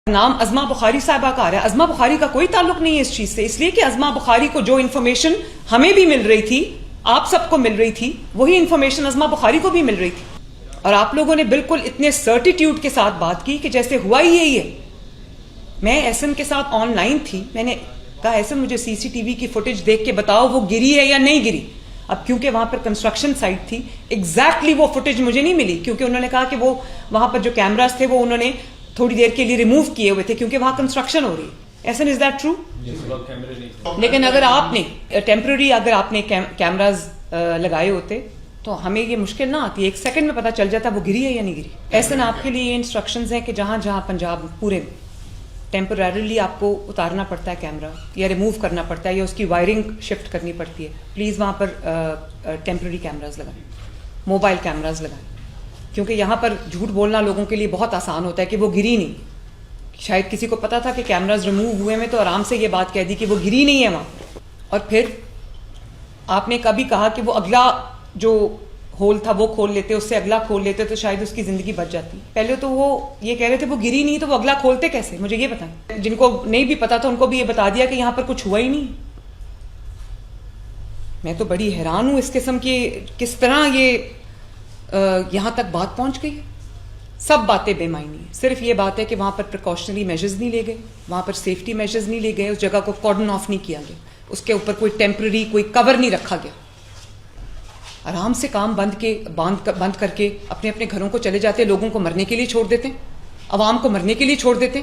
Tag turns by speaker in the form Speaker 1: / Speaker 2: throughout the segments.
Speaker 1: نام ازما بخاری صاحبہ کا آ رہا ہے. ازما بخاری کا کوئی تعلق نہیں ہے اس چیز سے, اس لیے کہ ازما بخاری کو جو انفارمیشن ہمیں بھی مل رہی تھی, آپ سب کو مل رہی تھی, وہی انفارمیشن ازما بخاری کو بھی مل رہی تھی. اور آپ لوگوں نے بالکل اتنے سرٹیٹیوڈ کے ساتھ بات کی کہ جیسے ہوا ہی یہی ہے. میں احسن کے ساتھ آن لائن تھی, میں نے کہا احسن مجھے سی سی ٹی وی کی فوٹیج دیکھ کے بتاؤ وہ گری ہے یا نہیں گری. اب کیونکہ وہاں پر کنسٹرکشن سائٹ تھی, ایگزیکٹلی وہ فوٹیج مجھے نہیں ملی, کیونکہ انہوں نے کہا کہ وہ وہاں پر جو کیمراز تھے وہ انہوں نے تھوڑی دیر کے لیے ریموو کیے ہوئے تھے کیونکہ وہاں کنسٹرکشن ہو رہی ہے. ایسن از دیٹ ٹرو؟ لیکن اگر آپ نے ٹیمپرری اگر آپ نے کیمراز لگائے ہوتے تو ہمیں یہ مشکل نہ آتی, ایک سیکنڈ میں پتہ چل جاتا وہ گری ہے یا نہیں گری. ایسن آپ کے لیے یہ انسٹرکشنز ہیں کہ جہاں جہاں پنجاب پورے ٹیمپرریلی آپ کو اتارنا پڑتا ہے کیمرہ یا ریموو کرنا پڑتا ہے یا اس کی وائرنگ شفٹ کرنی پڑتی ہے, پلیز وہاں پر ٹیمپرری کیمراز لگائیں, موبائل کیمراز لگائیں, کیونکہ یہاں پر جھوٹ بولنا لوگوں کے لیے بہت آسان ہوتا ہے کہ وہ گری نہیں. شاید کسی کو پتا تھا کہ کیمراز ریموو ہوئے میں تو آرام سے یہ بات کہہ دی کہ وہ گری نہیں ہے وہاں. اور پھر آپ نے کبھی کہا کہ وہ اگلا جو ہول تھا وہ کھول لیتے, اس سے اگلا کھول لیتے تو شاید اس کی زندگی بچ جاتی. پہلے تو وہ یہ کہہ رہے تھے وہ گری نہیں تو وہ اگلا کھولتے کیسے, مجھے یہ بتائیں. جن کو نہیں بھی پتا تھا ان کو بھی یہ بتا دیا کہ یہاں پر کچھ ہوا ہی نہیں. میں تو بڑی حیران ہوں اس قسم کی کس طرح یہ یہاں تک بات پہنچ گئی ہے. سب باتیں بے معنی ہیں, صرف یہ بات ہے کہ وہاں پر پریکاشنری میجرز نہیں لے گئے, وہاں پر سیفٹی میجرز نہیں لے گئے, اس جگہ کو کارڈن آف نہیں کیا گیا, اس کے اوپر کوئی ٹیمپرری کوئی کور نہیں رکھا گیا. آرام سے کام بند کر کے اپنے اپنے گھروں کو چلے جاتے, لوگوں کو مرنے کے لیے چھوڑ دیتے, عوام کو مرنے کے لیے چھوڑ دیتے.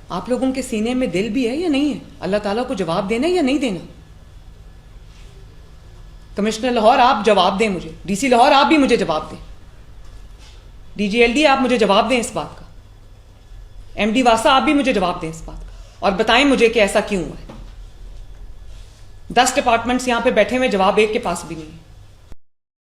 Speaker 1: آپ لوگوں کے سینے میں دل بھی ہے یا نہیں ہے اللہ تعالیٰ کو جواب دینا یا نہیں دینا؟ کمشنر لاہور آپ جواب دیں مجھے, ڈی سی لاہور آپ بھی مجھے جواب دیں, ڈی جی ایل ڈی آپ مجھے جواب دیں اس بات کا, ایم ڈی واسا آپ بھی مجھے جواب دیں اس بات کا, اور بتائیں مجھے کہ ایسا کیوں ہوا ہے. 10 ڈپارٹمنٹس یہاں پہ بیٹھے ہوئے, جواب ایک کے پاس بھی نہیں ہے.